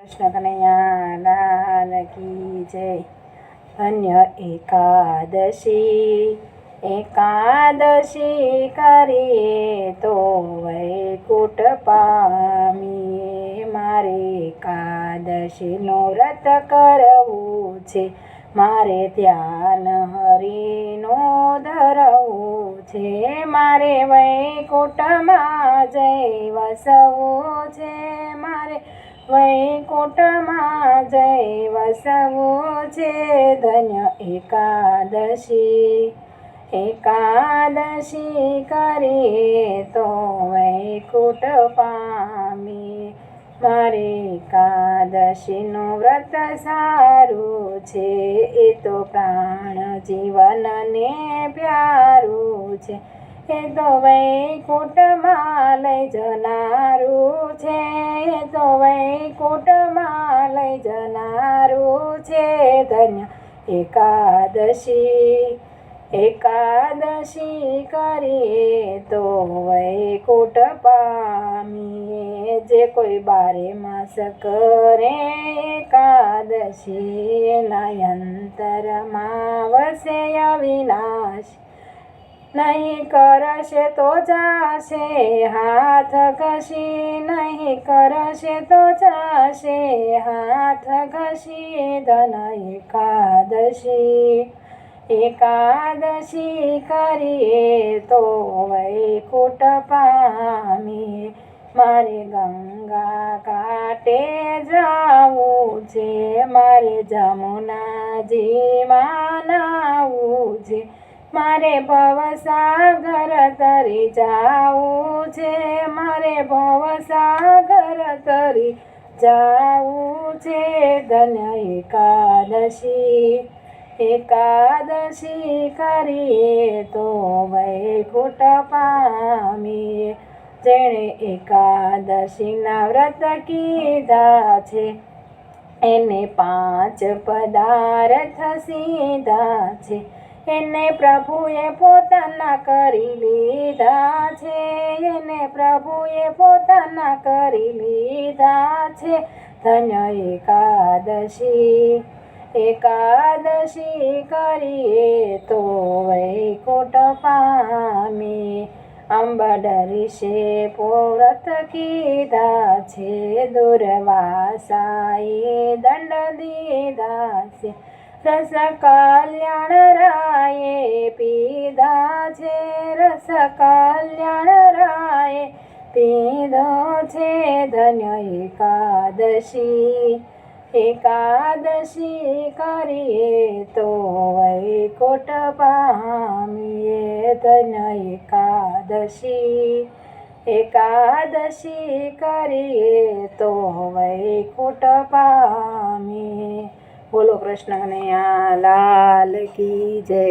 કૃષ્ણ કનૈયા લાલ કી જય। ધન્ય એકાદશી, એકાદશી કરીએ તો વૈકુંઠ પામીએ। મારે એકાદશીનું વ્રત કરવું છે, મારે ધ્યાન હરિનું ધરવું છે। મારે વૈકુંઠમાં જઈ વસવું છે, મારે વૈકુંઠમાં જઈ વસવું છે। ધન્ય એકાદશી, એકાદશી કરીએ તો વૈકુંઠ પામીએ। મારે એકાદશીનું વ્રત સારું છે, એ તો પ્રાણ જીવનને પ્યારું છે। એ તો વૈકુંઠમાં લઈ જનારું છે, એ તો વૈકુંઠમાં લઈ જનારું છે। ધન્ય એકાદશી, એકાદશી કરીએ તો વૈકુંઠ પામીએ। જે કોઈ 12 માસ કરે એકાદશી, એના અંતરમાં વસે અવિનાશ। નહીં કરશે તો જાશે હાથ ઘસી, નહીં કરશે તો જાશે હાથ ઘસી। ધન એકાદશી, એકાદશી કરીએ તો વૈકુંઠ પામીએ। મારે ગંગા ઘાટે જાવું છે, મારે જમુનાજીમાં નાહવું છે, મારે ભવસાગર તરી જાવું છે, મારે ભવસાગર તરી જાવું છે। ધન્ય એકાદશી, એકાદશી કરીએ તો વૈકુંઠ પામીએ। જેણે એકાદશીના વ્રત કીધા છે, એને 5 પદાર્થ સીધા છે, એને પ્રભુએ પોતાના કરી લીધા છે, એને પ્રભુએ પોતાના કરી લીધા છે। ધન્ય એકાદશી, એકાદશી કરીએ તો વૈકુંઠ પામીએ। અંબડરીશે વ્રત કીધા છે, દુર્વાસાએ દંડ દીધા છે, રસ કલ્યાણ રાયે પીધા છે, રસ કલ્યાણ રાયે પીધો છે। ધન્ય એકાદશી, એકાદશી કરીએ તો વૈકુંઠ પામીએ। ધન્ય એકાદશી, એકાદશી કરીએ તો વૈકુંઠ પામીએ। બોલો કૃષ્ણ કનૈયા લાલ કી જય।